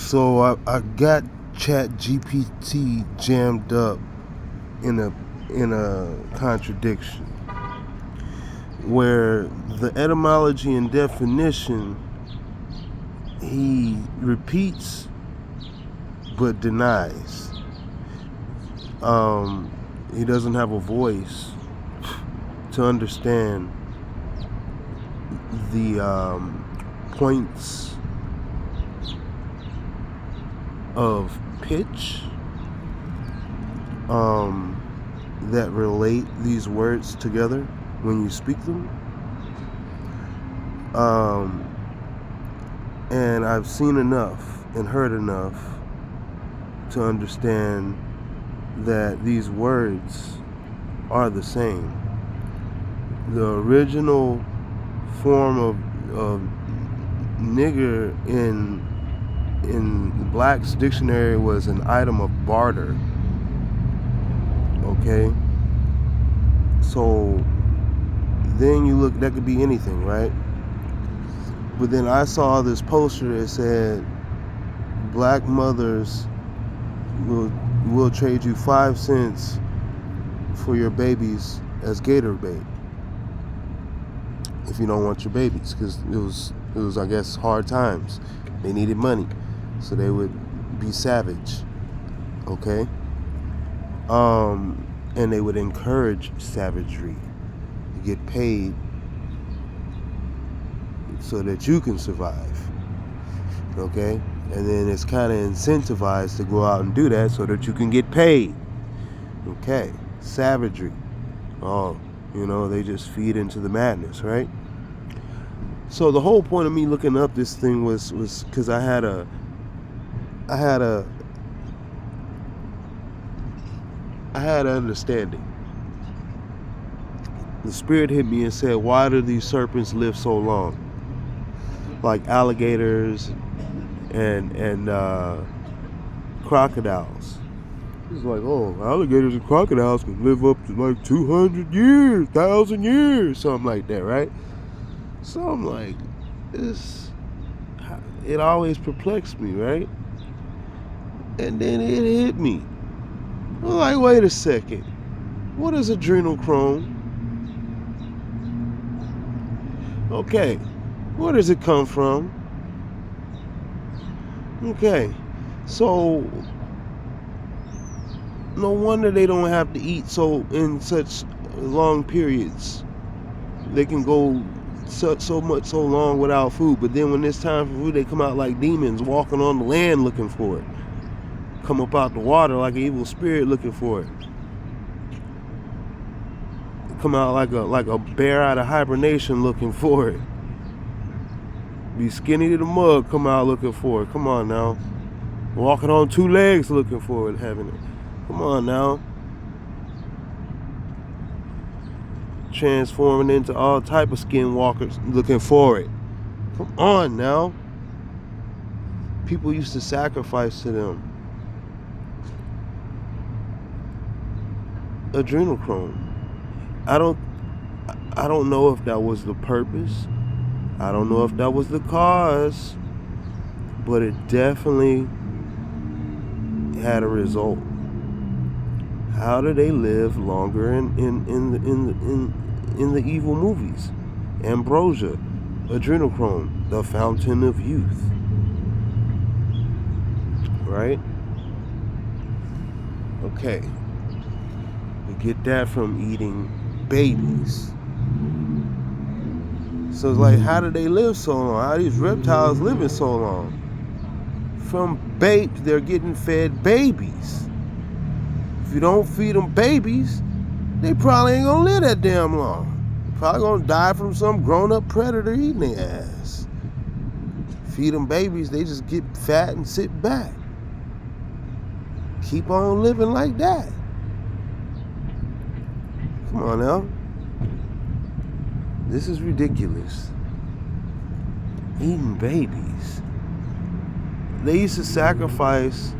So I got Chat GPT jammed up in a contradiction where the etymology and definition he repeats but denies. He doesn't have a voice to understand the points of pitch that relate these words together when you speak them. And I've seen enough and heard enough to understand that these words are the same. The original form of nigger in Black's dictionary was an item of barter. Okay? So then you look, that could be anything, right? But then I saw this poster that said black mothers will trade you 5 cents for your babies as gator bait if you don't want your babies, because it was I guess hard times. They needed money, so they would be savage. Okay? And they would encourage savagery. You get paid so that you can survive. Okay? And then it's kind of incentivized to go out and do that so that you can get paid. Okay? Savagery. Oh, they just feed into the madness, right? So the whole point of me looking up this thing was because I had an understanding. The spirit hit me and said, why do these serpents live so long? Like alligators and crocodiles. It's like, oh, alligators and crocodiles can live up to like 200 years, 1,000 years, something like that, right? So I'm like, it always perplexed me, right? And then it hit me. I'm like, wait a second. What is adrenochrome? Okay, where does it come from? Okay, so no wonder they don't have to eat so in such long periods. They can go so long without food, but then when it's time for food, they come out like demons walking on the land looking for it. Come up out the water like an evil spirit looking for it. Come out like a bear out of hibernation looking for it. Be skinny to the mug, come out looking for it. Come on now. Walking on 2 legs looking for it, having it. Come on now. Transforming into all type of skinwalkers looking for it. Come on now. People used to sacrifice to them. Adrenochrome. I don't know if that was the purpose. I don't know if that was the cause, but it definitely had a result. How do they live longer in the evil movies? Ambrosia, adrenochrome, the fountain of youth. Right? Okay. We get that from eating babies. So it's like, how do they live so long? How are these reptiles living so long? From bait, they're getting fed babies. If you don't feed them babies, they probably ain't gonna live that damn long. They're probably gonna die from some grown-up predator eating their ass. Feed them babies, they just get fat and sit back. Keep on living like that. Come on now. This is ridiculous. Eating babies. They used to sacrifice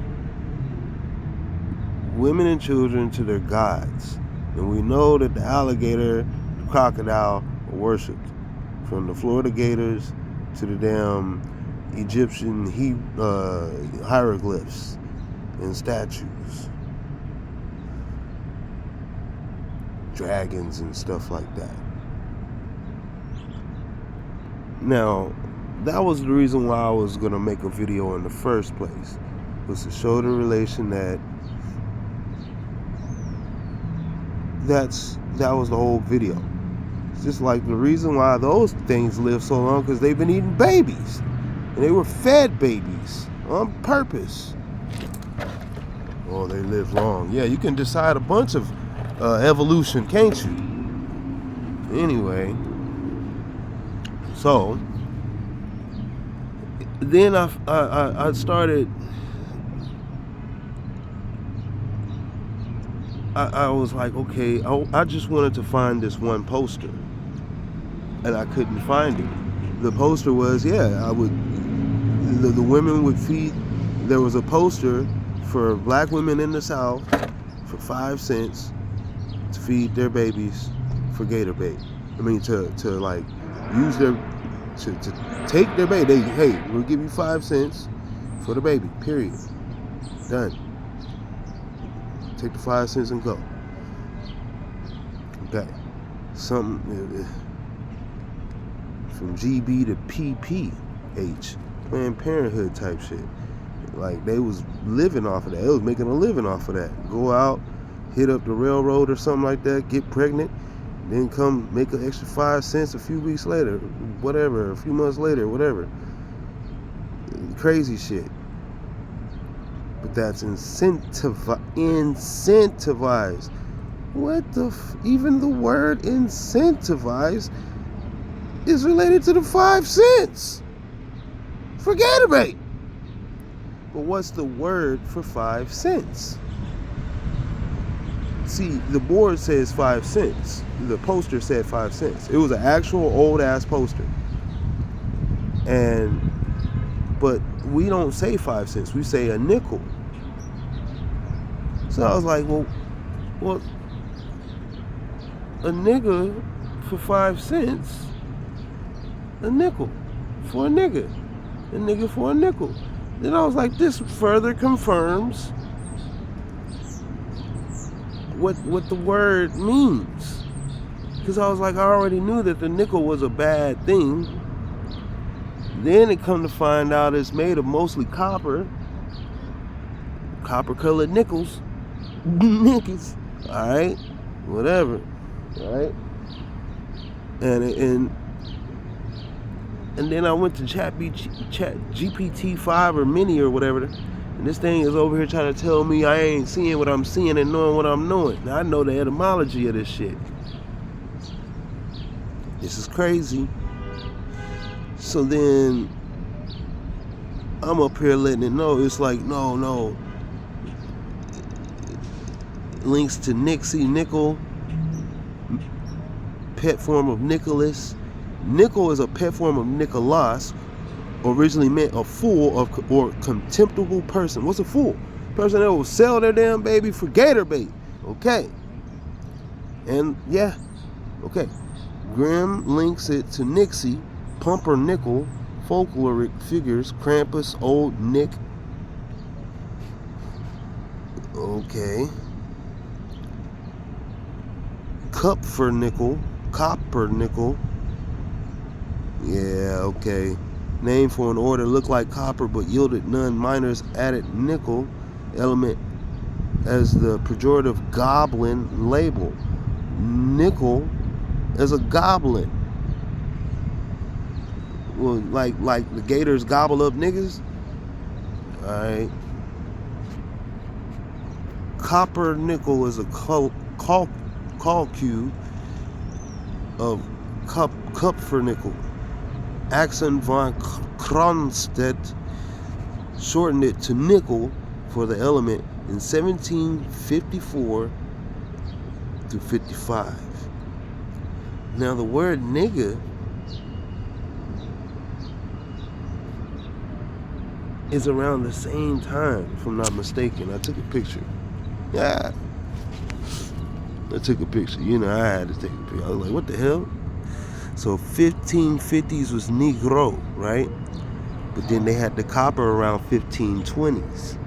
women and children to their gods. And we know that the alligator, crocodile are worshipped, from the Florida gators to the damn Egyptian hieroglyphs and statues, dragons and stuff like that. Now, that was the reason why I was going to make a video in the first place, was to show the relation that was the whole video. It's just like the reason why those things live so long, because they've been eating babies, and they were fed babies on purpose. Oh, they live long. Yeah, you can decide a bunch of evolution, can't you? Anyway, so then I started. I was like, okay, I just wanted to find this one poster, and I couldn't find it. The poster was, the women would feed. There was a poster for black women in the South for 5 cents to feed their babies for gator bait. I mean, to like use their to take their baby. Hey, we'll give you 5 cents for the baby. Period. Done. Take the 5 cents and go. Okay. Something from GB to PPH. Planned Parenthood type shit. Like, they was living off of that. They was making a living off of that. Go out, hit up the railroad or something like that, get pregnant, then come make an extra 5 cents a few weeks later, whatever, a few months later, whatever. Crazy shit. But that's incentivized. What the even the word incentivize is related to the 5 cents for gator bait. But what's the word for 5 cents? See, the board says 5 cents. The poster said 5 cents. It was an actual old ass poster. But we don't say 5 cents. We say a nickel. So I was like, well, a nigga for 5 cents, a nickel for a nigga for a nickel. Then I was like, this further confirms what the word means. Because I was like, I already knew that the nickel was a bad thing. Then it come to find out it's made of mostly copper colored nickels. Nickels. Alright? Whatever. Alright? And then I went to Chat GPT-5 or Mini or whatever, and this thing is over here trying to tell me I ain't seeing what I'm seeing and knowing what I'm knowing. Now I know the etymology of this shit. This is crazy. So then I'm up here letting it know. It's like, no. Links to Nixie, nickel, pet form of Nicholas. Nickel is a pet form of Nicholas, originally meant a fool or contemptible person. What's a fool? Person that will sell their damn baby for gator bait. Okay. And yeah, okay. Grimm links it to Nixie, pumpernickel, folkloric figures, Krampus, Old Nick. Okay. Coppernickel. Yeah, okay. Name for an ore that looked like copper but yielded none. Miners added nickel element as the pejorative goblin label. Nickel as a goblin. Well, like the gators gobble up niggas. Alright. Copper nickel is a cube of Kupfernickel. Axon von Kronstedt shortened it to nickel for the element in 1754 to 55. Now the word nigga is around the same time, if I'm not mistaken. I took a picture. Yeah. I took a picture. You know, I had to take a picture. I was like, what the hell? So 1550s was Negro, right? But then they had the copper around 1520s.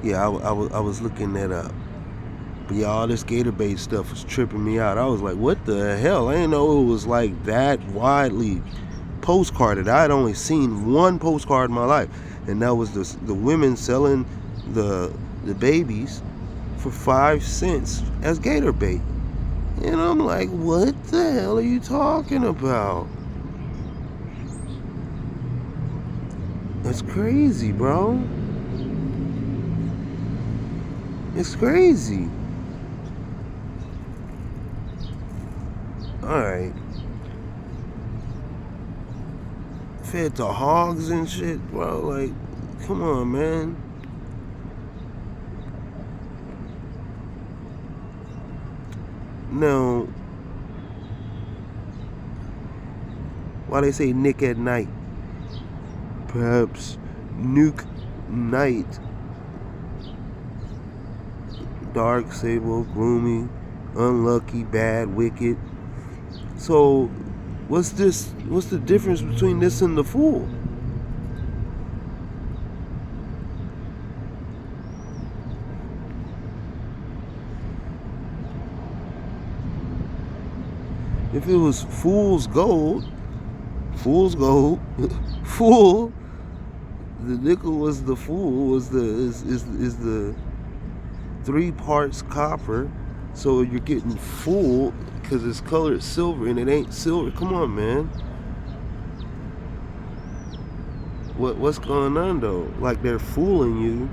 Yeah, I was looking that up. But yeah, all this gator bait stuff was tripping me out. I was like, what the hell? I didn't know it was like that widely postcarded. I had only seen one postcard in my life, and that was the women selling the babies for 5 cents as gator bait. And I'm like, what the hell are you talking about? That's crazy, bro. It's crazy. Alright. Fed to hogs and shit, bro. Like, come on, man. Now, why they say Nick at night? Perhaps Nuke Night. Dark, sable, gloomy, unlucky, bad, wicked. So, what's the difference between this and the fool? If it was fool's gold, fool, the nickel was the fool, is the 3 parts copper, so you're getting fool because it's colored silver and it ain't silver. Come on, man. What's going on though? Like they're fooling you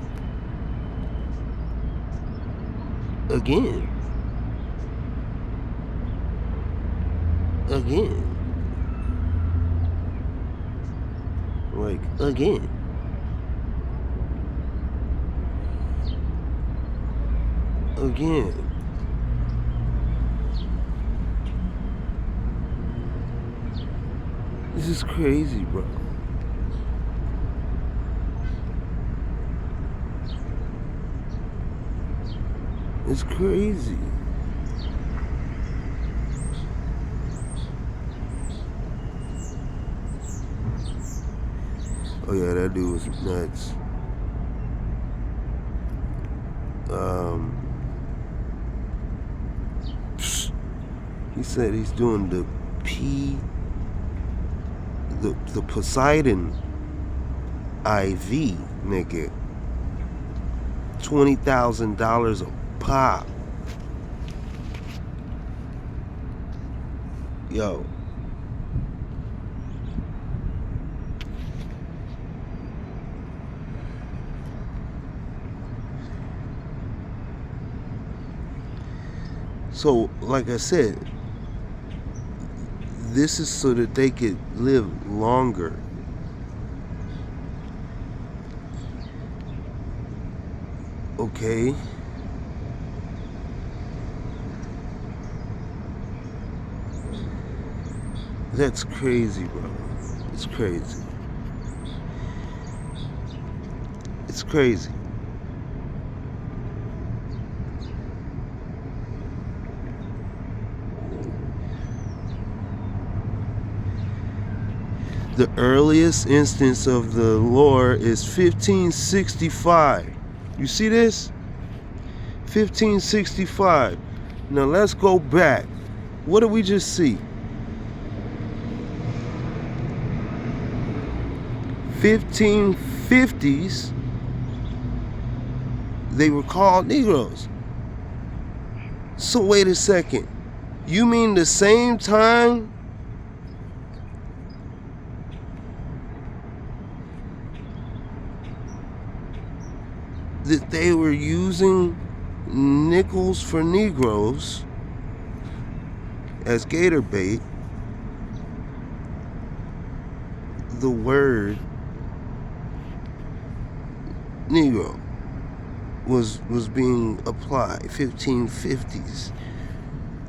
again. Like again. This is crazy, bro. It's crazy. Oh yeah, that dude was nuts. He said he's doing the Poseidon IV, nigga. $20,000 a pop. Yo. So, like I said, this is so that they could live longer. Okay. That's crazy, bro. It's crazy. It's crazy. The earliest instance of the lore is 1565. You see this? 1565. Now let's go back. What did we just see? 1550s. They were called Negroes. So wait a second. You mean the same time that they were using nickels for Negroes as gator bait, the word Negro was being applied? 1550s.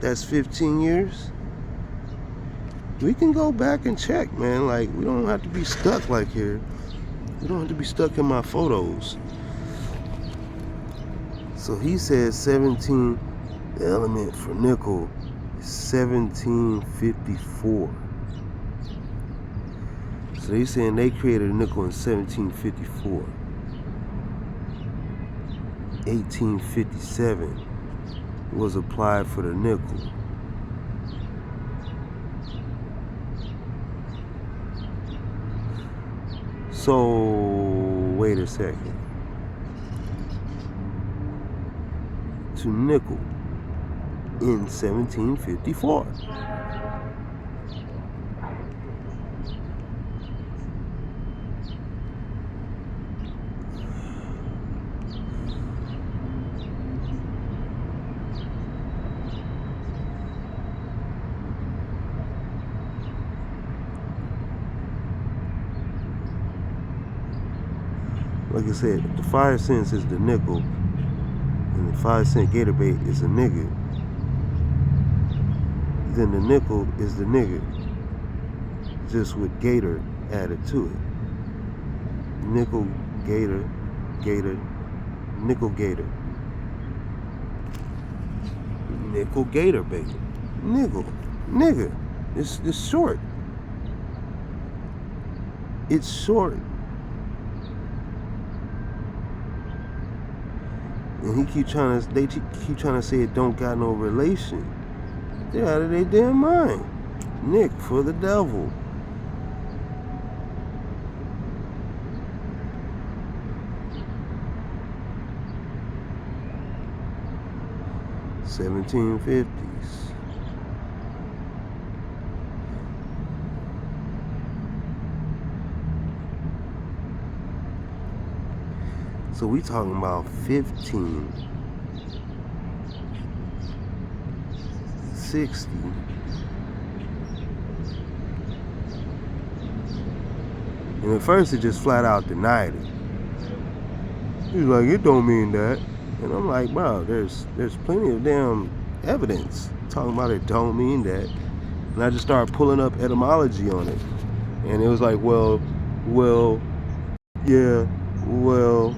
That's 15 years. We can go back and check, man. Like, we don't have to be stuck like here. We don't have to be stuck in my photos. So he says 17, the element for nickel is 1754. So they saying they created a nickel in 1754. 1857 was applied for the nickel. So, wait a second. To nickel in 1754. Like I said, the 5 cents is the nickel, and the 5-cent gator bait is a nigga. Then the nickel is the nigga, just with gator added to it. Nickel, gator, gator, nickel gator. Nickel gator bait. Nickel, nigga. It's short. It's short. And they keep trying to say it don't got no relation. They're out of their damn mind. Nick for the devil. $17.50s. So we talking about 1560. And at first it just flat out denied it. He's like, it don't mean that. And I'm like, bro, there's plenty of damn evidence talking about it don't mean that. And I just started pulling up etymology on it. And it was like, well, yeah, well,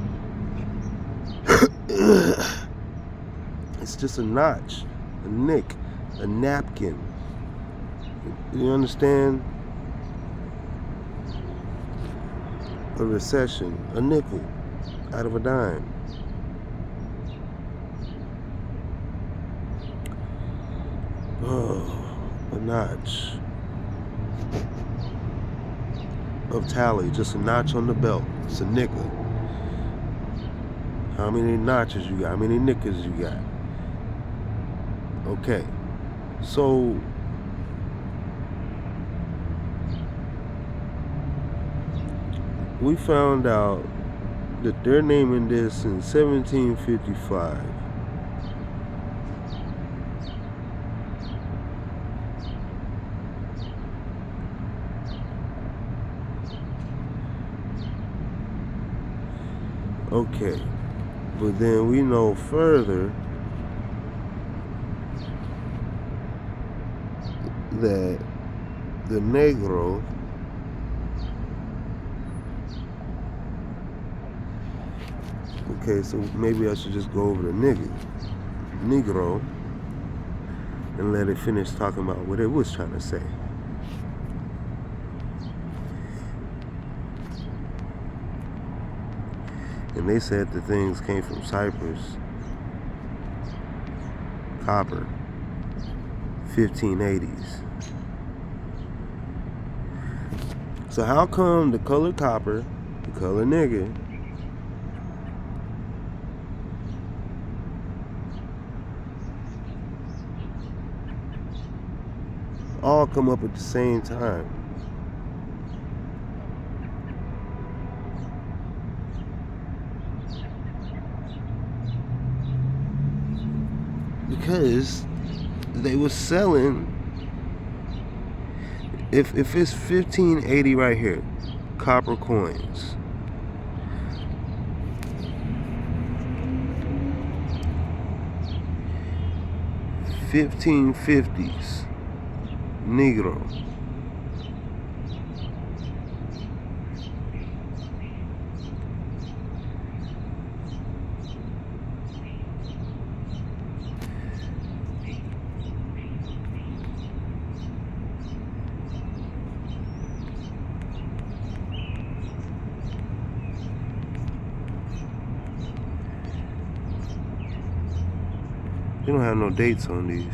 it's just a notch, a nick, a napkin. You understand? A recession, a nickel out of a dime. Oh, a notch of tally, just a notch on the belt. It's a nickel. How many notches you got? How many nickels you got? Okay, so we found out that they're naming this in 1755. Okay, but then we know further that the negro okay, so maybe I should just go over the negro and let it finish talking about what it was trying to say. And they said the things came from Cyprus, copper, 1580s. So how come the color copper, the color nigga, all come up at the same time? Because they were selling, if it's 1580 right here, copper coins, $15.50s, negro, They don't have no dates on these.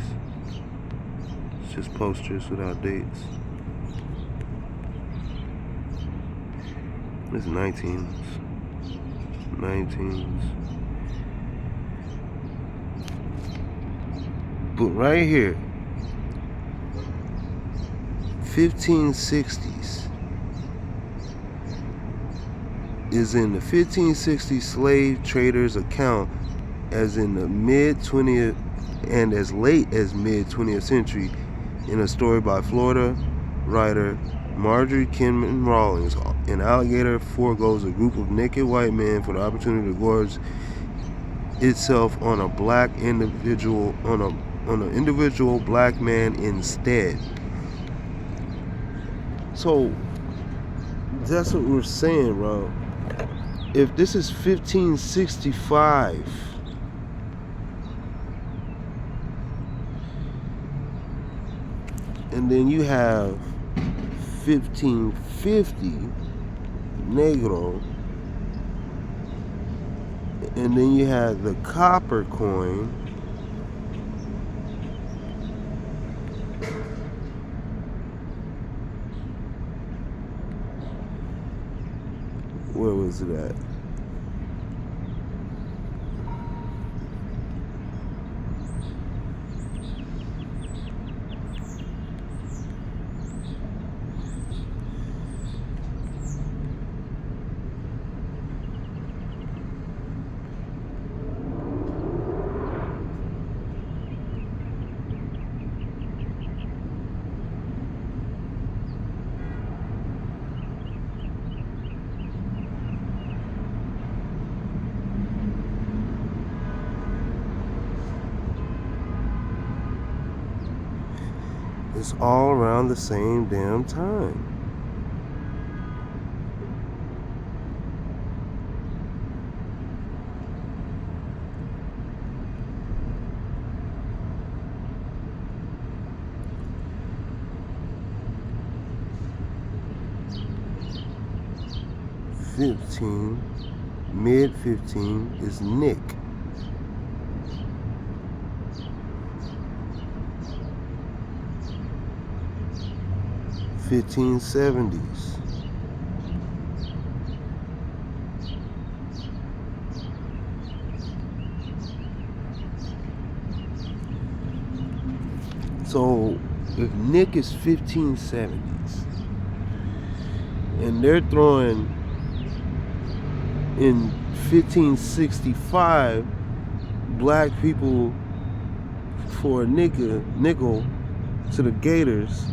It's just posters without dates. It's 19s. 19s. But right here, 1560s is in the 1560 slave traders account as in the mid-20th and as late as mid-20th century in a story by Florida writer Marjorie Kinman Rawlings. An alligator foregoes a group of naked white men for the opportunity to gorge itself on a black individual on an individual black man instead. So that's what we're saying, bro. If this is 1565, and then you have 1550 negro, and then you have the copper coin, where was it at? It's all around the same damn time. Mid-15 is Nick. 1570s. So if Nick is 1570s and they're throwing in 1565 black people for a nickel to the Gators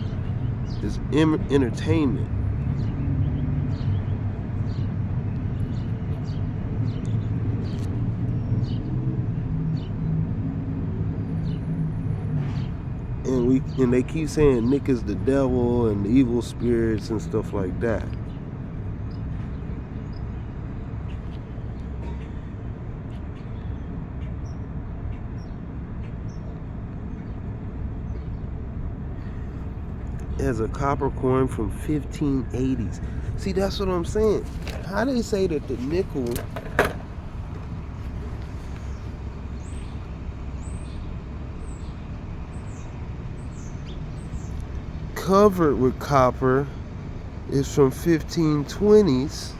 is entertainment. And they keep saying Nick is the devil and the evil spirits and stuff like that. As a copper coin from 1580s. See, that's what I'm saying. How they say that the nickel covered with copper is from 1520s.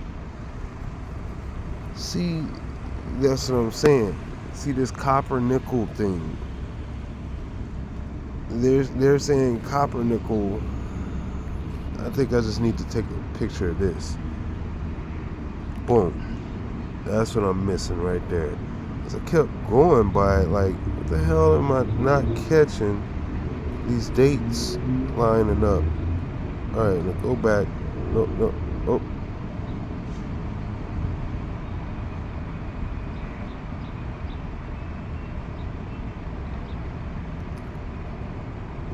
See, that's what I'm saying. See this copper nickel thing. They're saying copper nickel. I think I just need to take a picture of this. Boom. That's what I'm missing right there. As I kept going by it, like, what the hell am I not catching these dates lining up? Alright, now go back. No. Oh.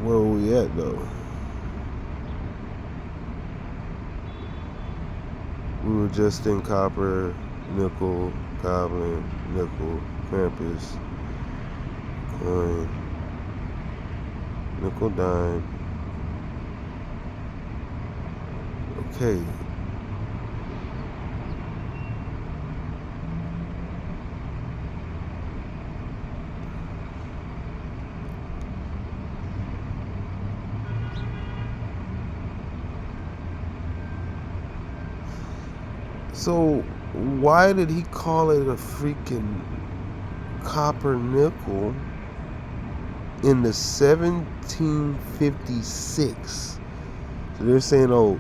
Where are we at though? We were just in copper, nickel, goblin, nickel, Krampus, coin, nickel dime. Okay. So why did he call it a freaking copper nickel in the 1756? So they're saying, oh,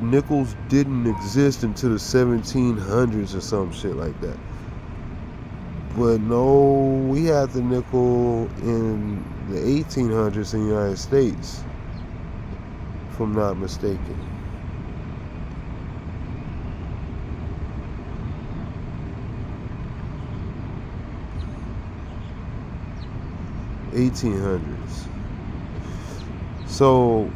nickels didn't exist until the 1700s or some shit like that. But no, we had the nickel in the 1800s in the United States, if I'm not mistaken. $1800s. So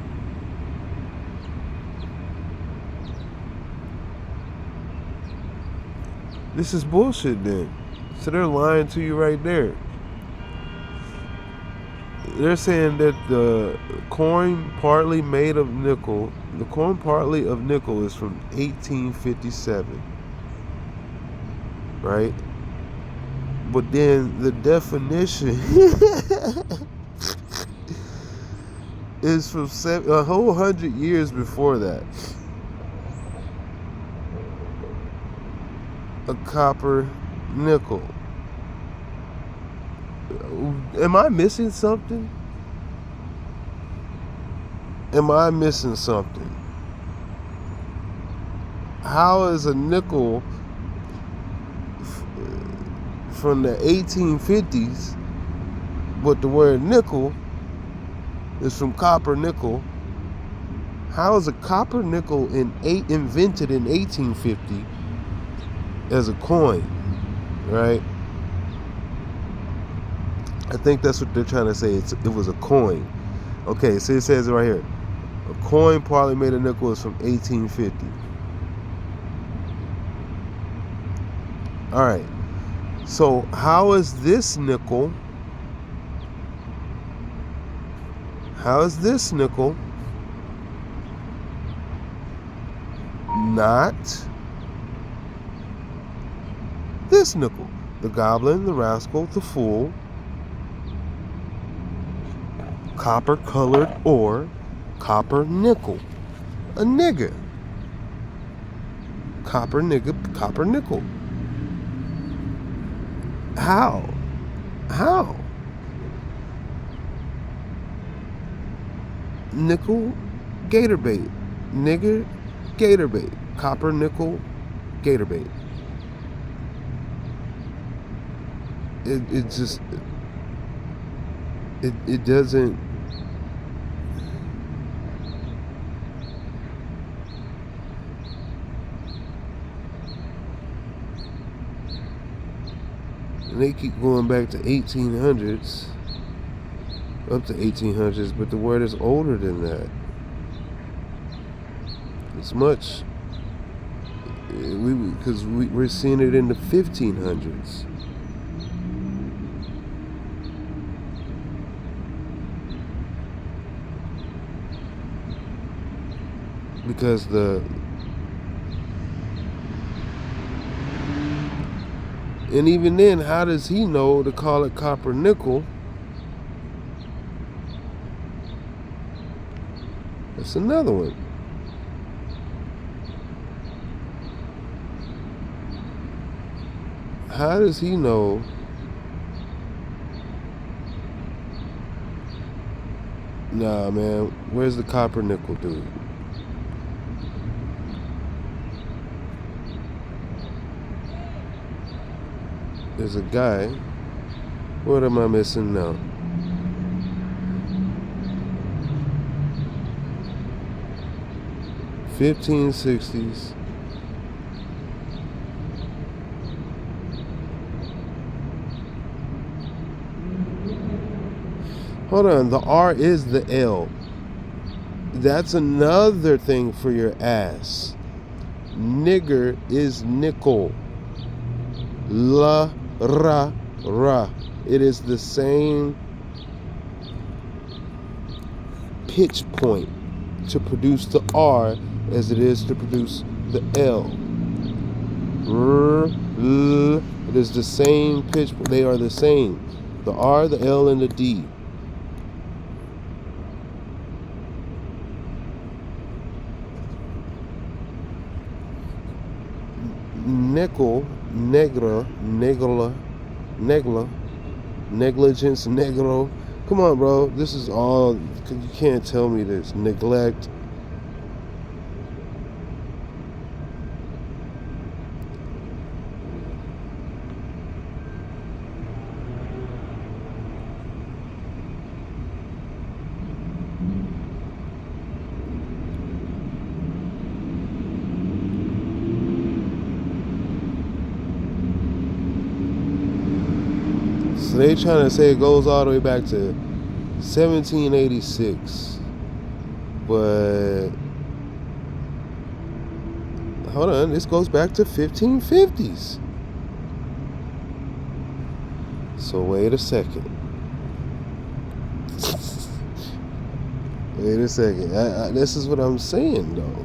this is bullshit then. So they're lying to you right there. They're saying that the coin partly made of nickel, the coin partly of nickel is from 1857, right? But then the definition is from a whole 100 years before that. A copper nickel. Am I missing something? Am I missing something? How is a nickel from the 1850s, but the word nickel is from copper nickel? How is a copper nickel invented in 1850 as a coin, right? I think that's what they're trying to say. It was a coin. Okay, so it says it right here. A coin partly made of nickel is from 1850. All right. So how is this nickel? How is this nickel not this nickel? The goblin, the rascal, the fool, copper colored ore, copper nickel, a nigga, copper nigga, copper nickel. How? Nickel, gator bait, nigger, gator bait, copper nickel, gator bait. It just it doesn't. And they keep going back to 1800s, up to 1800s, but the word is older than that. It's much. Because we're seeing it in the 1500s. Because and even then, how does he know to call it copper nickel? That's another one. How does he know? Nah, man, where's the copper nickel dude? There's a guy. What am I missing now? $1560s. Hold on, the R is the L. That's another thing for your ass. Nigger is nickel. La, ra, ra. It is the same pitch point to produce the R as it is to produce the L. R, L. It is the same pitch. They are the same. The R, the L, and the D. nickel, negligence, negro. Come on, bro. This is all. You can't tell me this. Neglect. So they trying to say it goes all the way back to 1786. But hold on, this goes back to 1550s. So wait a second. Wait a second. This is what I'm saying, though.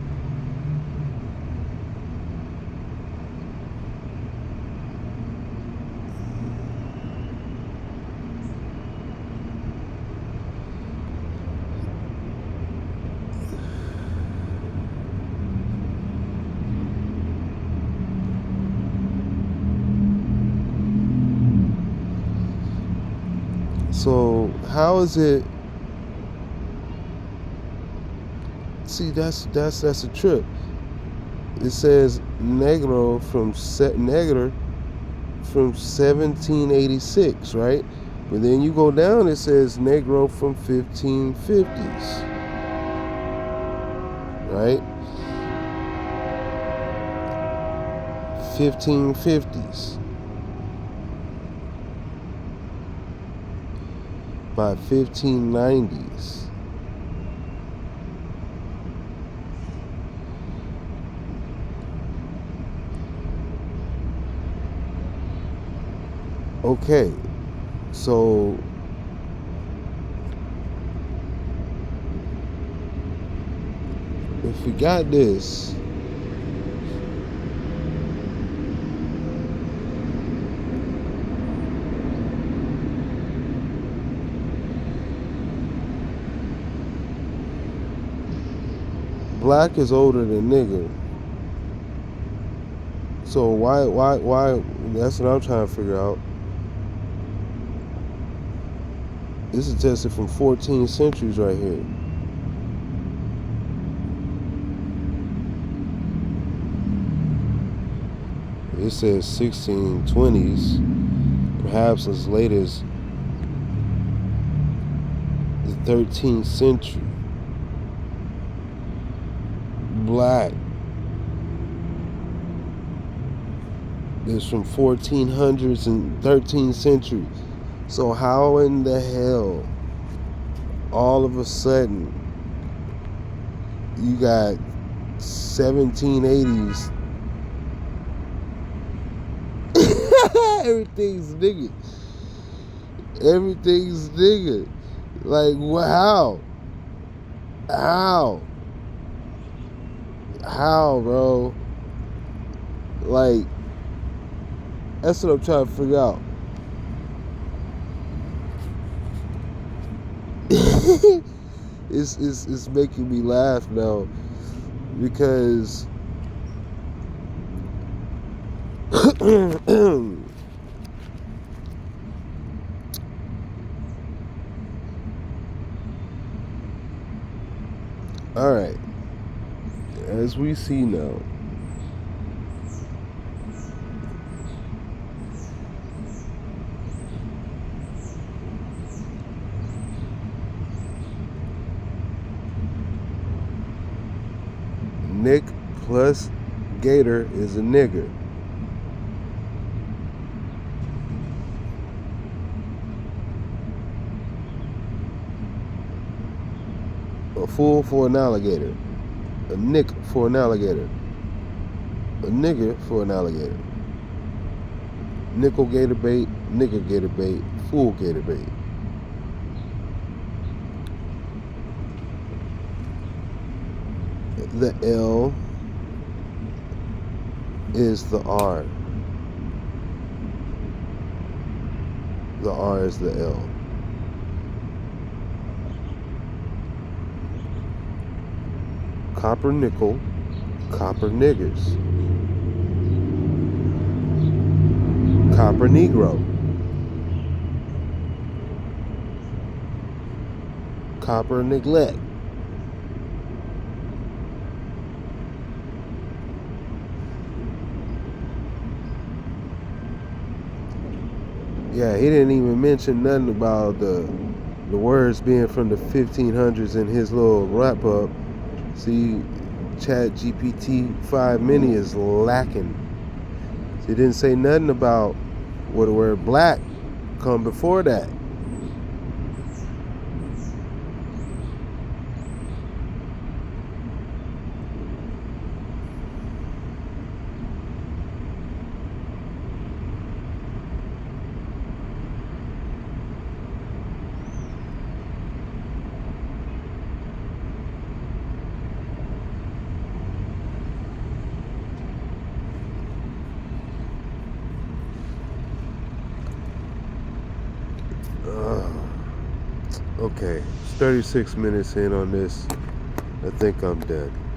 So how is it? See, that's a trip. It says negro from 1786, right? But then you go down, it says negro from 1550s, right? 1550s. By 1590s. Okay, so if we got this, black is older than nigger. So why? That's what I'm trying to figure out. This is tested from 14 centuries right here. It says 1620s, perhaps as late as the 13th century. Black is from 1400s and 13th century. So how in the hell all of a sudden you got 1780s? Everything's nigga. Like, how? How, bro? Like, that's what I'm trying to figure out. It's making me laugh now because all right, as we see now, Nick plus gator is a nigger. A fool for an alligator. A nick for an alligator. A nigger for an alligator. Nickel gator bait, nigger gator bait, fool gator bait. The L is the R. The R is the L. Copper nickel, copper niggers. copper Negro, copper neglect. Yeah, he didn't even mention nothing about the words being from the 1500s in his little wrap up. See, Chat GPT 5 Mini is lacking. He didn't say nothing about what the word black come before that. Okay, it's 36 minutes in on this. I think I'm done.